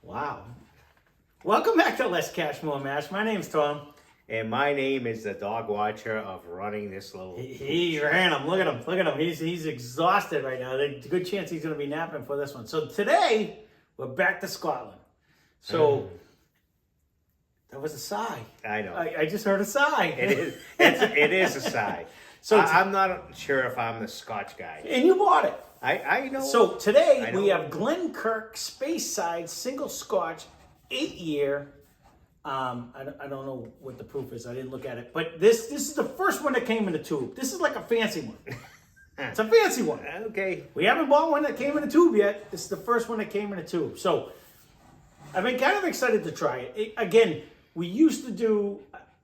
Wow. Welcome back to Less Cash, More Mash. My name's Tom. And my name is the dog watcher of running this little... He ran him. Look at him. Look at him. He's exhausted right now. There's a good chance he's going to be napping for this one. So today, we're back to Scotland. So, that was a sigh. I know. I just heard a sigh. It is a sigh. So I'm not sure if I'm the Scotch guy. And you bought it. I know. So today, we have Kirk Speyside Single Scotch 8-year. I don't know what the proof is. I didn't look at it. But this is the first one that came in a tube. This is like a fancy one. It's a fancy one. Okay. We haven't bought one that came in a tube yet. This is the first one that came in a tube. So I've been kind of excited to try it. Again,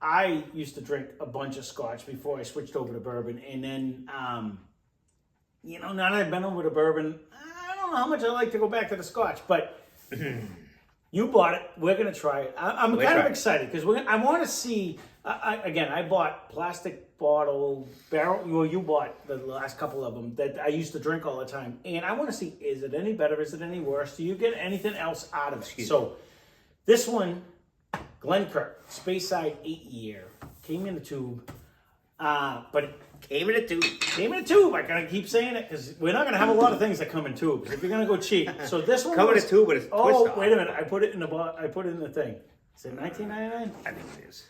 I used to drink a bunch of Scotch before I switched over to bourbon. And then, now that I've been over to bourbon, I don't know how much I like to go back to the Scotch. But... You bought it. We're going to try it. I'm kind of excited because I want to see, I bought plastic bottle barrel. Well, you bought the last couple of them that I used to drink all the time. And I want to see, is it any better? Is it any worse? Do you get anything else out of it? So this one, Kirk Speyside 8-year, came in a tube. But Came in a tube. Came in a tube. I gotta keep saying it because we're not gonna have a lot of things that come in tubes if you're gonna go cheap. So this one Come in a tube, but it's twist wait a minute! I put it in the thing. Is it $19.99? I think it is.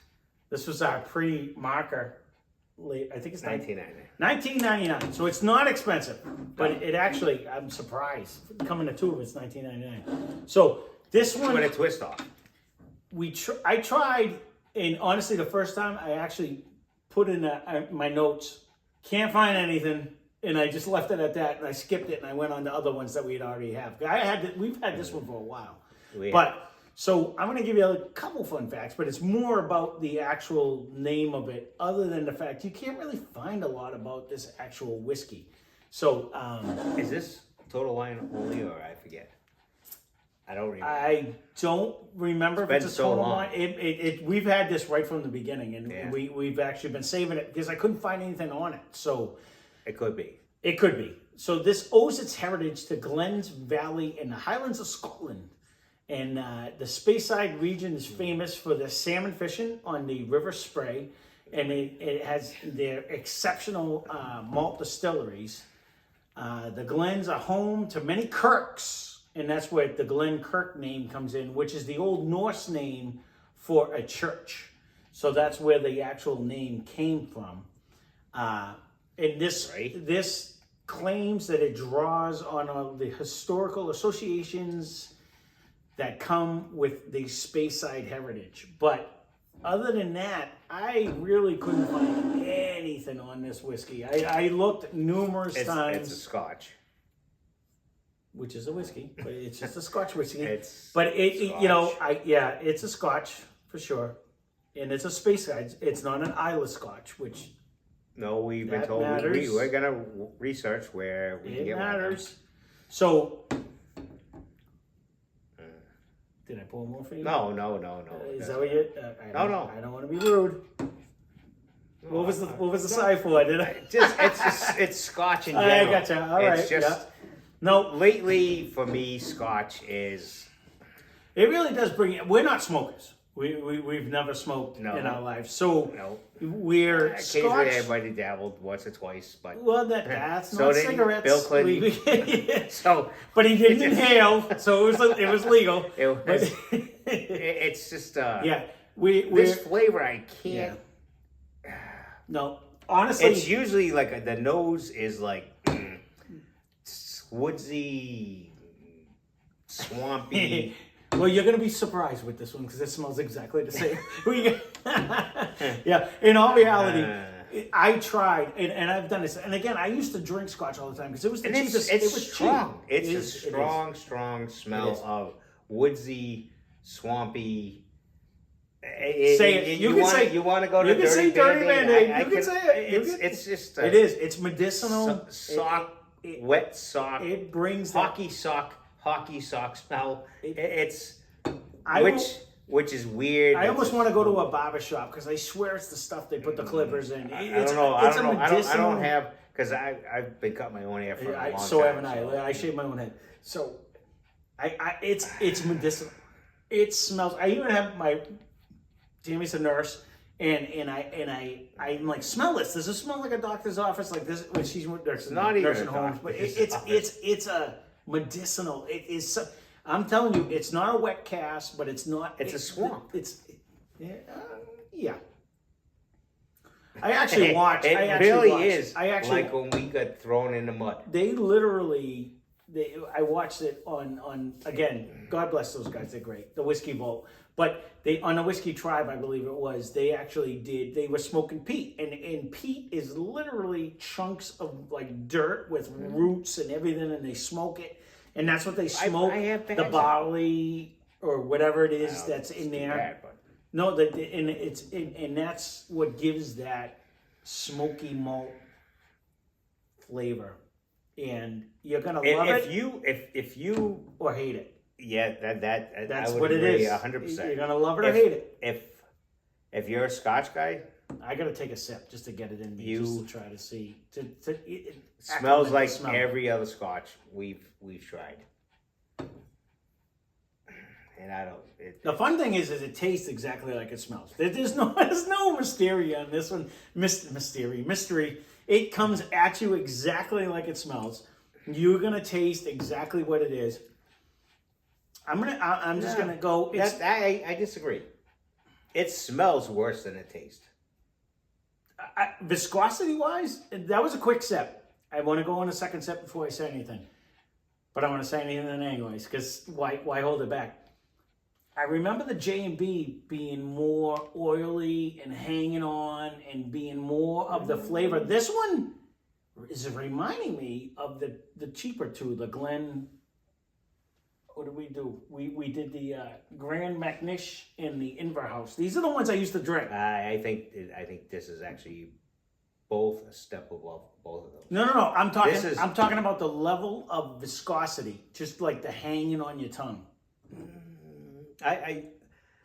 This was our pre-marker. I think it's $19.99. $19.99. So it's not expensive, but it actually, I'm surprised. Come in a tube, it's $19.99. So this one, With a twist off. I tried, and honestly, the first time I actually put in my notes, can't find anything, and I just left it at that, and I skipped it, and I went on to other ones that we'd already have. We've had this one for a while. So I'm going to give you a couple fun facts, but it's more about the actual name of it, other than the fact you can't really find a lot about this actual whiskey. So is this Total Wine only, or I forget? I don't remember. I don't remember if it's a Total Wine. We've had this right from the beginning, and we've actually been saving it because I couldn't find anything on it. So it could be. It could be. So this owes its heritage to Glens Valley in the Highlands of Scotland. And the Speyside region is famous for their salmon fishing on the River Spray. And it has their exceptional malt distilleries. The Glens are home to many Kirks. And that's where the Kirk name comes in, which is the Old Norse name for a church. So that's where the actual name came from. And this claims that it draws on all the historical associations that come with the Speyside heritage. But other than that, I really couldn't find anything on this whiskey. I looked numerous times. It's a Scotch. Which is a whiskey, but it's just a Scotch whiskey. It's a Scotch for sure, and it's a Speyside. It's not an Isla Scotch, which we've been told we're gonna research where we can get matters. One. So, did I pull more for you? No. Is that what you? No. I don't want to be rude. What was the side for? Did I? It's Scotch in general. I gotcha. All right. It's just. Yeah. No, lately for me, Scotch is. It really does bring. We're not smokers. We've never smoked in our lives, so we're occasionally Scotch. everybody dabbled once or twice, but that's so not cigarettes. Bill Clinton. But he didn't inhale, so it was legal. It's just this flavor I can't. Yeah. No, honestly, it's usually like the nose is like. Woodsy, swampy. Well, you're going to be surprised with this one because it smells exactly the same. Yeah, in all reality, I tried, and I've done this. And again, I used to drink Scotch all the time because it was the cheapest. It was strong. Cheap. It's a strong smell of woodsy, swampy. Say it. You want to go to Dirty Band-Aid. You can say it. It's just. It is. It's medicinal. Wet sock. It brings hockey sock smell. Which is weird. I almost want to go to a barber shop because I swear it's the stuff they put the clippers in. I don't know. I don't have because I've been cutting my own hair for a long time. So haven't I. I shave my own head. So It's medicinal. It smells. I even have Tammy's a nurse, and I'm like, smell this. Does it smell like a doctor's office? Like this when she's nursing, Not even nursing a homes, but doctor's it's a medicinal. It is. I'm telling you, it's not a wet cast, but it's not. It's a swamp. Yeah. I actually watched. It I actually really watched, is. I actually like when we got thrown in the mud. they literally. I watched it on again. God bless those guys. They're great. The Whiskey Vault, but they on the Whiskey Tribe, I believe it was. They actually did. They were smoking peat, and peat is literally chunks of like dirt with roots and everything, and they smoke it, and that's what they smoke. I have the barley or whatever it is that's in there. Bad, but No, and that's what gives that smoky malt flavor, and you're gonna love it. If you or hate it. Yeah, That's I would what it agree is. 100%. You're gonna love it or hate it. If you're a Scotch guy, I gotta take a sip just to get it in me, just to try to see. It smells like smell. every other Scotch we've tried. And I don't. The fun thing is it tastes exactly like it smells. There's no mystery on this one. Mystery. It comes at you exactly like it smells. You're gonna taste exactly what it is. I'm just gonna go. I disagree. It smells worse than it tastes. Viscosity wise, that was a quick sip. I want to go on a second sip before I say anything, but I want to say anything anyways. Because why hold it back? I remember the J&B being more oily and hanging on and being more of the flavor. This one is reminding me of the cheaper two, the Glen. What did we do? We did the Grand McNish and the Inverhouse. These are the ones I used to drink. I think this is actually both a step above both of those. No. I'm talking about the level of viscosity, just like the hanging on your tongue.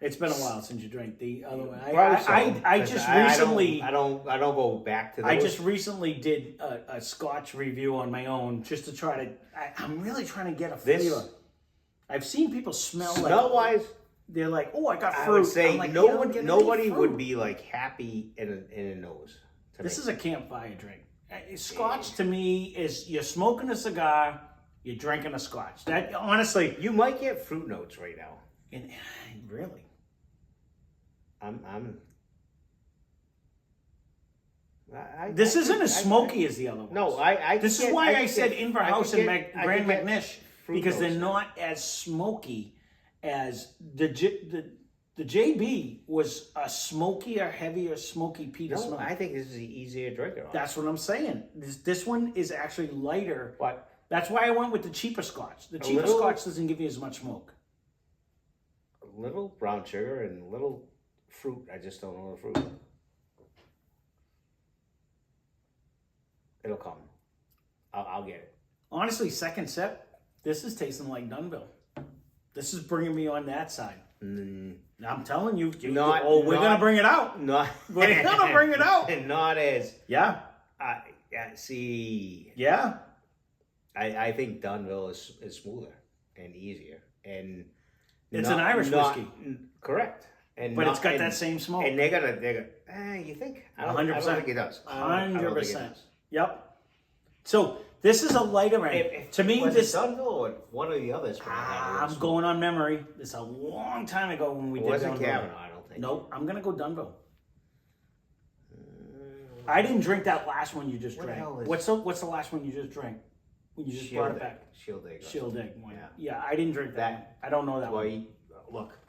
It's been a while since you drank the other one. I just recently. I don't go back to those. I just recently did a Scotch review on my own just to try to. I'm really trying to get a flavor. I've seen people smell wise. They're like, oh, I got fruit. I would say like, nobody would be like happy in a nose. This is a campfire drink. Scotch to me is you're smoking a cigar, you're drinking a Scotch. That honestly, you might get fruit notes right now. And really, this isn't as smoky as the other ones. No, this is why I said Inverhouse and Grand McNish, because they're not as smoky as the JB was a smokier, heavier, smoky peat smell. I think this is the easier drinker. That's what I'm saying. This one is actually lighter. What? That's why I went with the cheaper Scotch. The cheaper Scotch doesn't give you as much smoke. A little brown sugar and a little fruit. I just don't know the fruit. It'll come. I'll get it. Honestly, second sip, this is tasting like Dunville. This is bringing me on that side. I'm telling you, we're gonna bring it out. We're gonna bring it out. Not as yeah. See. Yeah. I think Dunville is smoother and easier, and it's an Irish whiskey. Correct. But it's got that same smoke. And they're gonna. You think? 100%. I don't think it does. 100%. Yep. So this is a lighter end. To me, was this it Dunville or one of the others. I'm going on memory. This is a long time ago when we did wasn't Dunville. Kavanaugh, I don't think. Nope. I'm gonna go Dunville. I didn't drink that last one you just drank. What's the last one you just drank? When you just brought it back. Shield egg one. Yeah, I didn't drink that. I don't know that one. Look.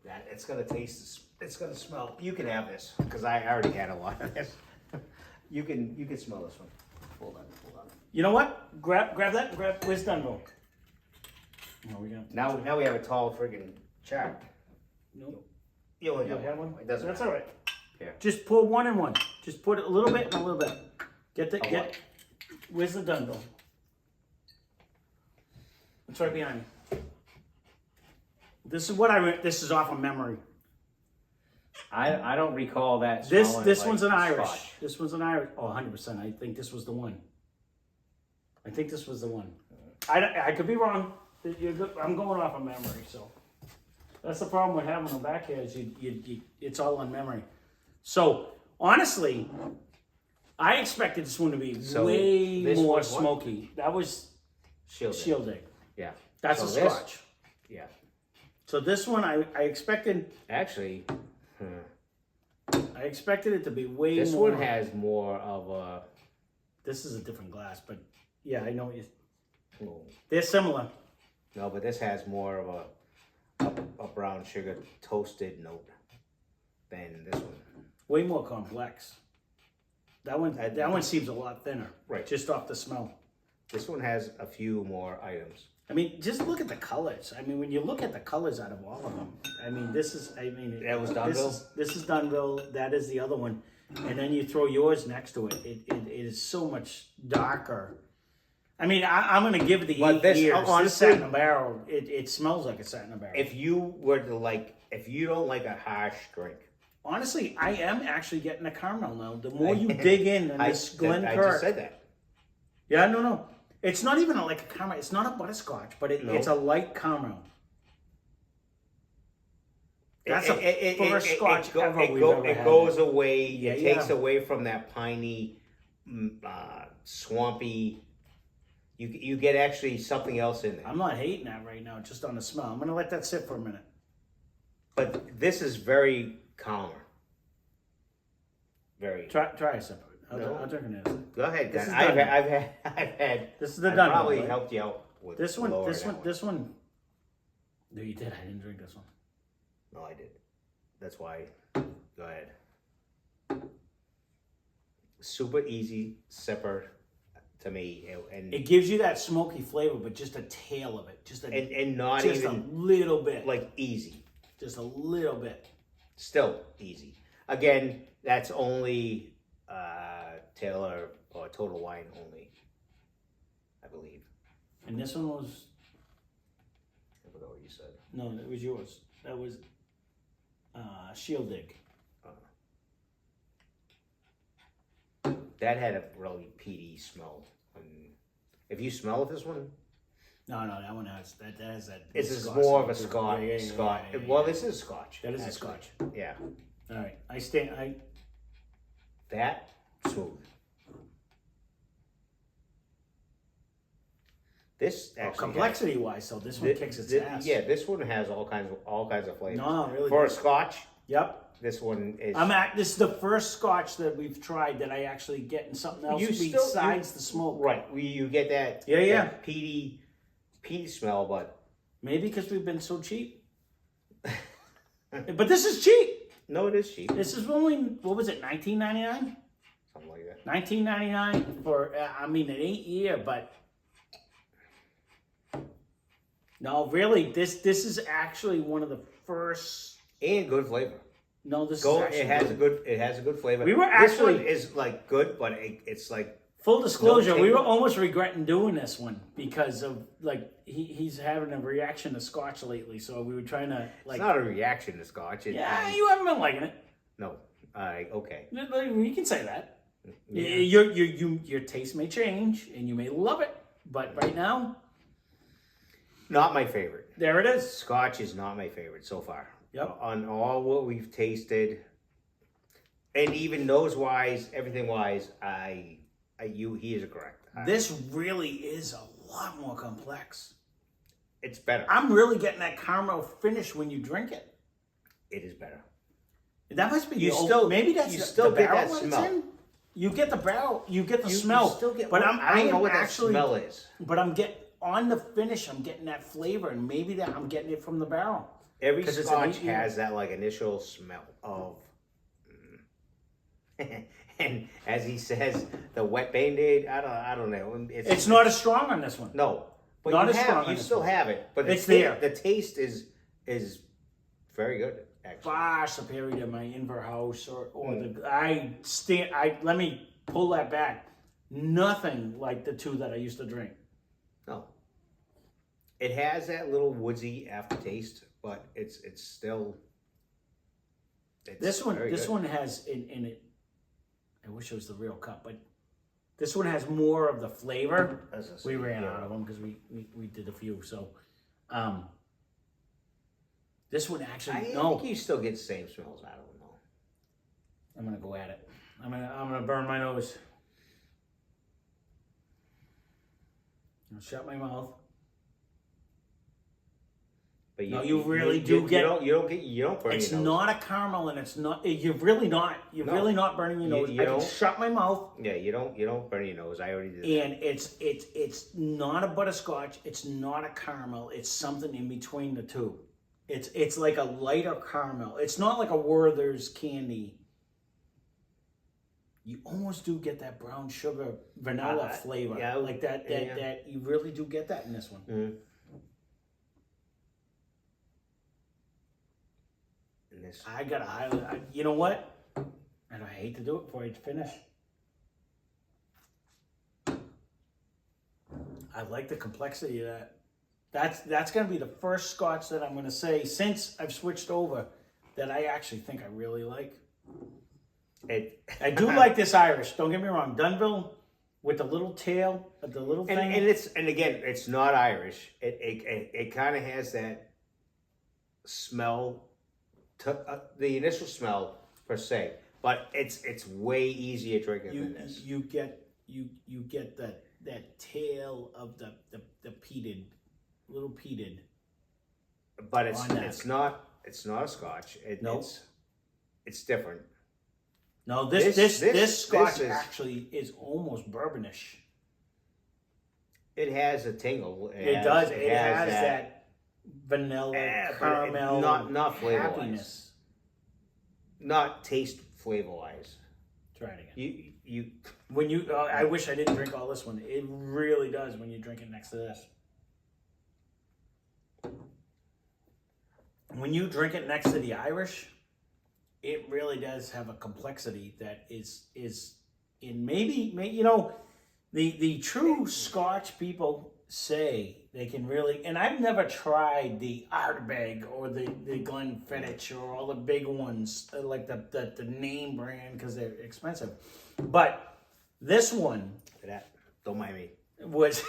That it's gonna taste. It's gonna smell. You can have this because I already had a lot of this. You can smell this one. Hold on. You know what? Grab that. Where's Dunville? Now we have a tall friggin' chart. Nope. You only got one. It doesn't. That's all right. Here. Just pour one and one. Just put it a little bit and a little bit. Where's the Dunville? It's right behind me. This is off of memory. I don't recall that. This one's an Irish. Scotch. This one's an Irish. Oh, 100%. I think this was the one. I could be wrong. I'm going off of memory, so that's the problem with having them back here is it's all on memory. So honestly, I expected this one to be way this more was what? smoky. That was Shielding. Yeah. That's So a this- Scotch. Yeah. So this one, I expected Actually, it to be way this more. one has more of a. This is a different glass, but yeah, I know what you. Oh, They're similar. no, but this has more of a brown sugar toasted note than this one. Way more complex. That one seems a lot thinner. Right. Just off the smell. This one has a few more items. I mean, just look at the colors. I mean, when you look at the colors out of all of them, I mean, this is. I mean, That was Dunville? This is Dunville. That is the other one, and then you throw yours next to it. It is so much darker. I mean, I'm going to give the But 8 this, years. honestly- This sat in a barrel. It smells like it sat in a barrel. If you were to if you don't like a harsh drink, Honestly, I am actually getting a caramel now. The more you dig in this Glen I Kirk. just said that. Yeah, no. It's not even like a caramel. It's not a butterscotch, but it's a light caramel. That's the first scotch ever we've ever It had. goes away. Yeah, It takes away from that piney, swampy. You get actually something else in there. I'm not hating that right now, just on the smell. I'm gonna let that sit for a minute. But this is very calmer. Very. Try a sip of it. No. I'll drink it. Go ahead, This guys. is I've done. had. This is the I done probably one, right? helped you out with This one. lowering that No, you did. I didn't drink this one. No, I did. That's why. Go ahead. Super easy sipper to me, and It gives you that smoky flavor, but just a tail of it, and not just even a little bit, like easy. just a little bit. Still easy. Again, that's only Taylor or Total Wine only, I believe. And this one was I forgot what you said. no, it was yours. That was Shielding. That had a really peaty smell. If you smell this one, No, that one has that. it's Scotch more of a smell, too. Scotch. Yeah, Scotch. yeah. Well, this is Scotch. That is a actually. Scotch. Yeah. All right, I That smooth. This actually complexity wise, so this one kicks its ass. Yeah, this one has all kinds of flavors. No, really. For a does. Scotch, Yep. this one is. This is the first Scotch that we've tried that I actually get in something else besides the smoke. Right, you get that. Yeah. that peaty smell, but Maybe because we've been so cheap. But this is cheap. no, it is cheap. This is only, what was it, $19.99? Something like that. $19.99 for an 8 year, but no, really, this is actually one of the first. And good flavor. No, this is It actually has a good flavor. We were this actually- one is like good, but it's like Full disclosure, No we were kidding. almost regretting doing this one because of like he's having a reaction to Scotch lately, so we were trying to it's like. not a reaction to Scotch. Yeah, you haven't been liking it. No, okay. You can say that. Yeah. Your taste may change and you may love it, but right now, Not my favorite. there it is. Scotch is not my favorite so far. Yep. On all what we've tasted, and even nose wise, everything wise, he is correct. This really is a lot more complex. It's better. I'm really getting that caramel finish when you drink it. It is better. That must be You the still- maybe that's you the still get barrel that it's smell. in. You get the barrel, you get the You smell. still get, but I don't know what actually, that smell is. But I'm getting on the finish. I'm getting that flavor, and maybe that I'm getting it from the barrel. Every 'Cause it's Scotch an 8 year. has that like initial smell of. And as he says, the wet Band-Aid. I don't know. It's not as strong on this one. No, but Not you as strong on you this still one. have it. But It's there. The taste is very good. Actually, Far superior to my Inver House or the let me pull that back. Nothing like the two that I used to drink. no. It has that little woodsy aftertaste, but it's still. It's This very good. one has in it. I wish it was the real cup, but this one has more of the flavor. As I We say, ran yeah. out of them because we did a few. So This one actually I no. think you still get the same smells. I don't know. I'm gonna go at it. I'm gonna burn my nose. I'll shut my mouth. But No, you really do get. You don't burn It's your nose. not a caramel, and it's not. You're really not. You're No. really not burning your nose. You I can don't- shut my mouth. Yeah, you don't burn your nose. I already did. And it's not a butterscotch. It's not a caramel. It's something in between the two. It's like a lighter caramel. It's not like a Werther's candy. You almost do get that brown sugar vanilla flavor. yeah, like that. yeah. That you really do get that in this one. Mm. And this. I gotta highlight. You know what? And I hate to do it before I finish. I like the complexity of that. That's gonna be the first Scotch that I'm gonna say since I've switched over that I actually think I really like. I do like this Irish. Don't get me wrong, Dunville with the little tail, the little thing. And again, it's not Irish. It kind of has that smell, the initial smell per se, but it's way easier drinking than this. You get that tail of the peated, little peated. But it's not a Scotch. Nope. It's different. No, this Scotch is, actually is almost bourbonish. It has a tingle. It does. It has that vanilla, caramel, not flavor happiness. Not taste flavor wise. Try it again. You When you, I wish I didn't drink all this one. It really does when you drink it next to this. When you drink it next to the Irish, it really does have a complexity that is in maybe you know, the true Scotch people say they can really, and I've never tried the Ardbeg or the Glenfiddich or all the big ones like the name brand because they're expensive, but this one don't mind me. was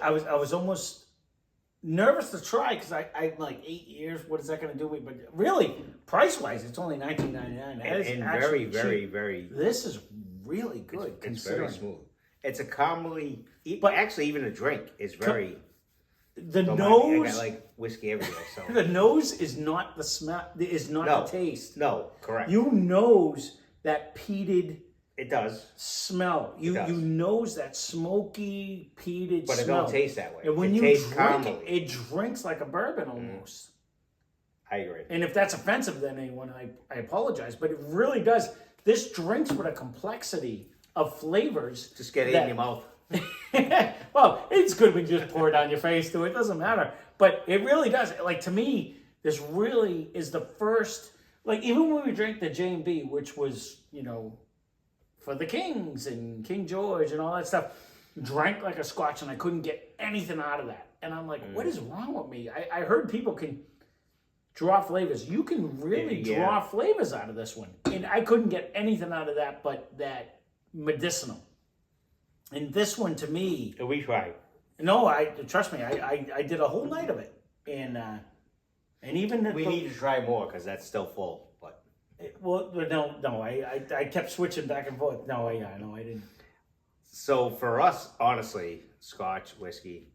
I was almost nervous to try because I'm like 8 years. What is that going to do? But really, price wise, it's only $19.99. And very, very, very. This is really good. It's very smooth. It's a caramely, but actually, even a drink is very. The don't nose, mind me. I got like whiskey everywhere. So the nose is not the smell. Is not the taste. No, correct. You nose that peated. It does. Smell. You nose that smoky, peated but smell. But it don't taste that way. And when it you tastes drink caramely. it drinks like a bourbon almost. I agree. And if that's offensive to anyone, I apologize. But it really does. This drinks with a complexity of flavors. Just get it in your mouth. Well, it's good when you just pour it on your face too. It doesn't matter. But it really does. Like, to me, this really is the first, like, even when we drank the J&B, which was, you know, for the Kings and King George and all that stuff, drank like a Scotch and I couldn't get anything out of that. And I'm like, what is wrong with me? I heard people can draw flavors. You can really draw flavors out of this one. And I couldn't get anything out of that but that medicinal. And this one, to me... We tried. No, trust me, I did a whole night of it. And even... We need to try more because that's still full. But well, no, I kept switching back and forth. No, I didn't. So for us, honestly, Scotch, whiskey,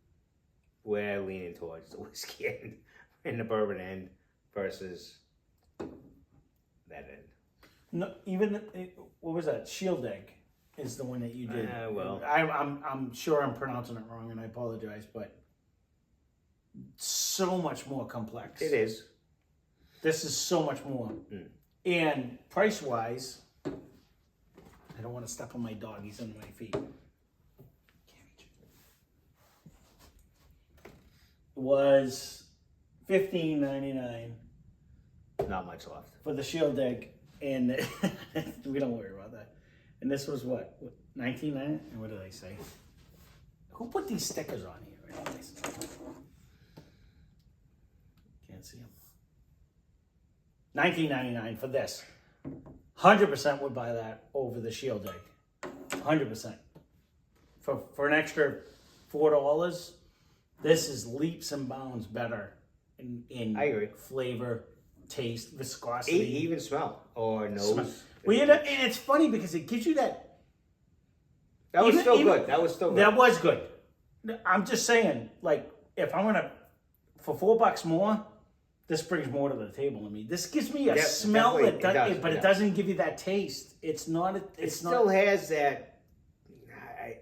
we're leaning towards the whiskey end and the bourbon end versus that end. No, even what was that? Shield Egg is the one that you did. Well, I'm sure I'm pronouncing it wrong, and I apologize, but so much more complex. It is. This is so much more, and price wise, I don't want to step on my dog. He's under my feet. Can't reach it. Was $15.99. Not much left. For the Shield Egg, and we don't worry about that. And this was what, $19.99? And what did I say? Who put these stickers on here? Anyways? Can't see them. $19.99 for this. 100% would buy that over the Shield Egg. 100%. For an extra $4 This is leaps and bounds better in I agree. flavor, taste, viscosity, Even smell or nose. smell. Well, and it's funny because it gives you that. That was even- still even- good. That was still good. That was good. I'm just saying, like, if I'm gonna for $4 more, this brings more to the table. I mean, this gives me a Yeah, smell definitely, that it does, but yeah. it doesn't give you that taste. It's not. It It's still not. has that.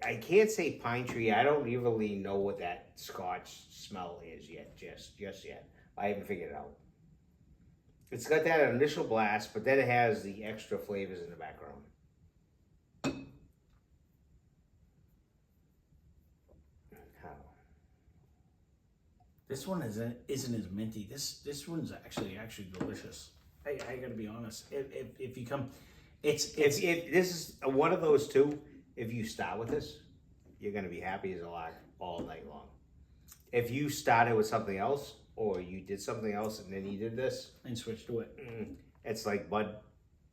I can't say pine tree. I don't really know what that Scotch smell is yet. Just yet. I haven't figured it out. It's got that initial blast, but then it has the extra flavors in the background. How? This one isn't as minty. This one's actually delicious. I gotta be honest. If you come, it's If this is one of those two, if you start with this, you're gonna be happy as a lark all night long. If you started with something else, or you did something else and then you did this, and switch to it. it's like Bud.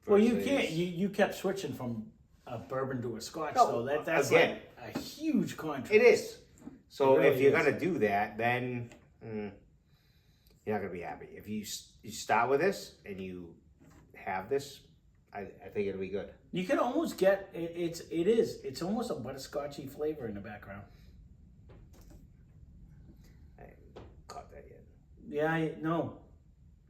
Well, you versus- can't. You kept switching from a bourbon to a Scotch, No, so that's again. like a huge contrast. It is. So It really if you're is. gonna do that, then you're not gonna be happy. If you start with this and you have this, I think it'll be good. You can almost get it's almost a butterscotchy flavor in the background. I haven't caught that yet. Yeah, no,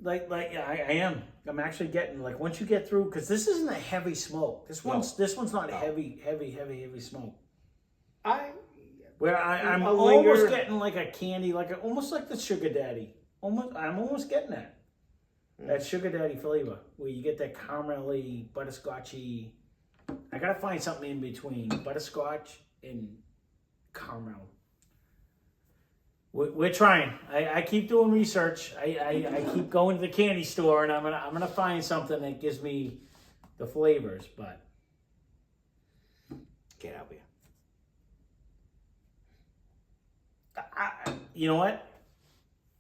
yeah, I am. I'm actually getting like once you get through because this isn't a heavy smoke. This one's not No. heavy smoke. Where I'm I'll almost linger. getting like a candy, almost like the Sugar Daddy. I'm almost getting that. That Sugar Daddy flavor where you get that caramelly, butterscotchy. I gotta find something in between butterscotch and caramel. We're trying. I keep doing research. I keep going to the candy store and I'm gonna find something that gives me the flavors. But Can't help you. you know what?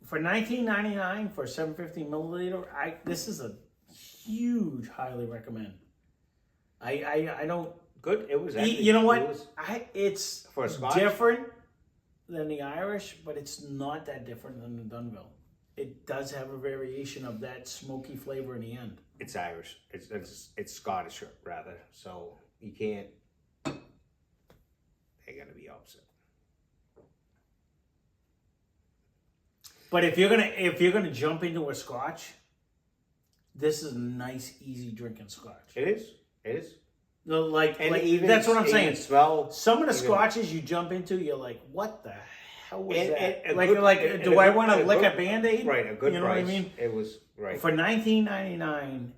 For $19.99 for 750 milliliter, this is a huge, highly recommend. I don't. Good. It was. Actually, You know what? It was, It's for a Scotch? different than the Irish, but it's not that different than the Dunville. It does have a variation of that smoky flavor in the end. It's Irish. It's Scottish rather. So you can't. They're gonna be opposite. But if you're gonna jump into a Scotch, this is a nice, easy drinking Scotch. It is. It is. No, Even that's what I'm even saying. Smell. Some of the even- Scotches you jump into, you're like, what the hell was And- that? and Do a I good- want to a lick good- a Band-Aid? Right, a good You know price. what I mean? It was right. For $19.99,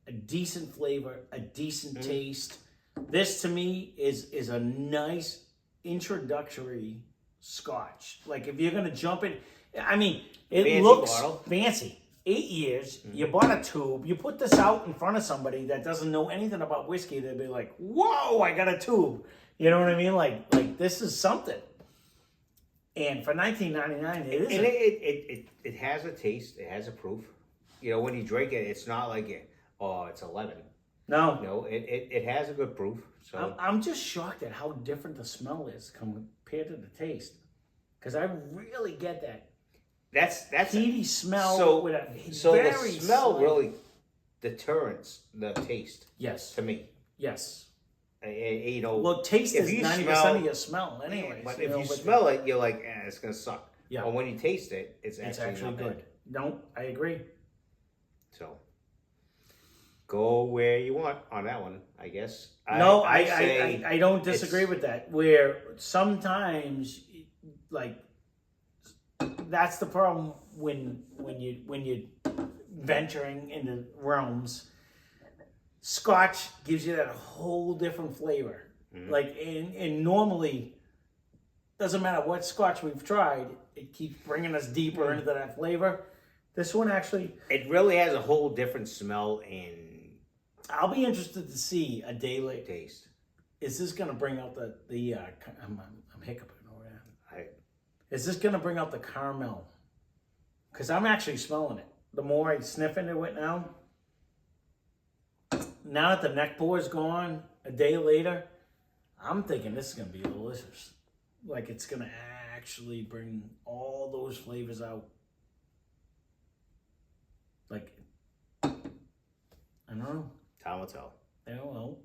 a decent flavor, a decent taste. This to me is a nice introductory Scotch. Like if you're gonna jump in, I mean, it Fancy looks bottle. fancy. 8 years, you bought a tube, you put this out in front of somebody that doesn't know anything about whiskey, they'd be like, whoa, I got a tube. You know what I mean? Like this is something. And for $19.99, it is. And it has a taste. It has a proof. You know, when you drink it, it's not like it's 11. No. You know, it has a good proof. So I'm just shocked at how different the smell is compared to the taste. Because I really get that that's peaty smell so with a so the very smell slight- really deterrents the taste Yes. to me. Yes. You know, Well, taste if is you 90% smell- of your smell anyways. but you if know, you but smell it, you're like, it's gonna suck. Yeah. But when you taste it, it's it's actually actually not good. bad. No, I agree. So go where you want on that one, I guess. No, say I don't disagree it's- with that. Where sometimes, like, that's the problem when you're venturing into realms. Scotch gives you that whole different flavor. Like, and normally, doesn't matter what Scotch we've tried, it keeps bringing us deeper into that flavor. This one actually, It really has a whole different smell and I'll be interested to see a day later. taste. Is this going to bring out I'm hiccuping over that. I, Is this going to bring out the caramel? Because I'm actually smelling it. The more I sniff into it now that the neck pour is gone, a day later, I'm thinking this is going to be delicious. like it's gonna actually bring all those flavors out. Like, I don't know. Time will tell. Yeah, well,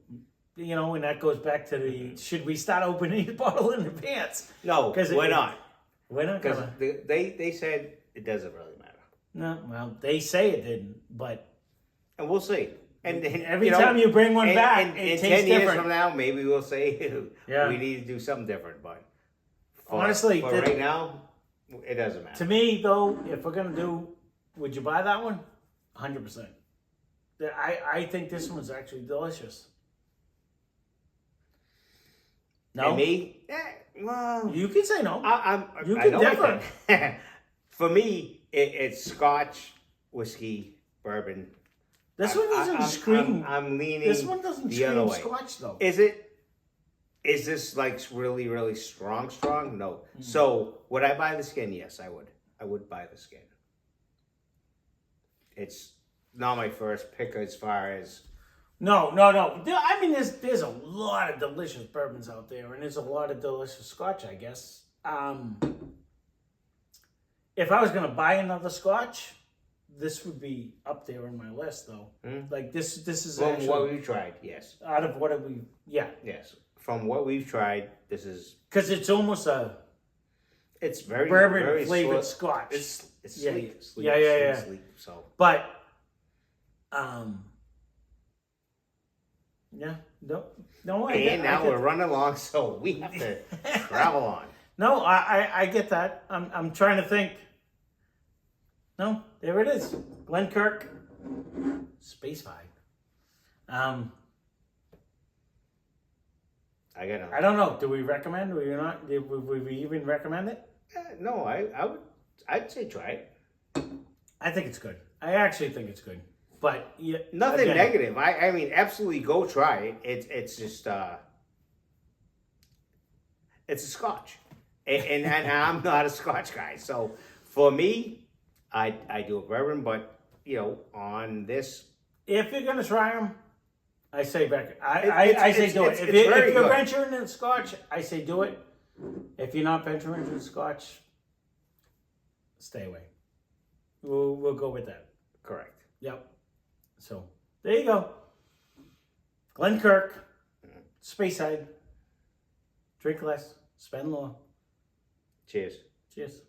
you know, and that goes back to the should we start opening the bottle in advance? No, we're not. We're not Because gonna. they said it doesn't really matter. No, well, they say it didn't, but And we'll see. And every time you bring one back, it tastes 10 years different. from now, maybe we'll say Yeah. we need to do something different. But Honestly, for right now, it doesn't matter. To me, though, if we're gonna do, would you buy that one? 100%. I think this one's actually delicious. No, And me, well, you can say no. You I can know differ. I can. For me, it's Scotch, whiskey, bourbon. This one doesn't scream. I'm leaning. This one doesn't the other scream way. Scotch, though. Is it? Is this like really, really strong? No. So would I buy the skin? Yes, I would. I would buy the skin. It's not my first pick as far as. No. I mean, there's a lot of delicious bourbons out there, and there's a lot of delicious Scotch, I guess. If I was gonna buy another Scotch, this would be up there on my list, though. Like this is From actually what we've tried, yes. out of what have we? Yeah, Yes. From what we've tried, this is. because it's almost a It's very bourbon very flavored sweet. Scotch. It's Yeah, sleek. yeah. Sleek, so. But, yeah, no. And now we're running along, so we have to travel on. No, I get that. I'm trying to think. No, there it is. Kirk, Speyside. I don't know. Do we recommend? Do we not? Would we even recommend it? No, I'd say try it. I think it's good. I actually think it's good. But yeah, Nothing again, negative. I mean, absolutely go try it. It's just it's a Scotch, and I'm not a Scotch guy. So for me, I do a bourbon, but you know, on this, If you're gonna try them, I say back. I say do it. If you're venturing in Scotch, I say do it. If you're not venturing in Scotch, stay away. We'll go with that. correct. Yep. So there you go. Kirk, Speyside. Drink less, spend more. Cheers. Cheers.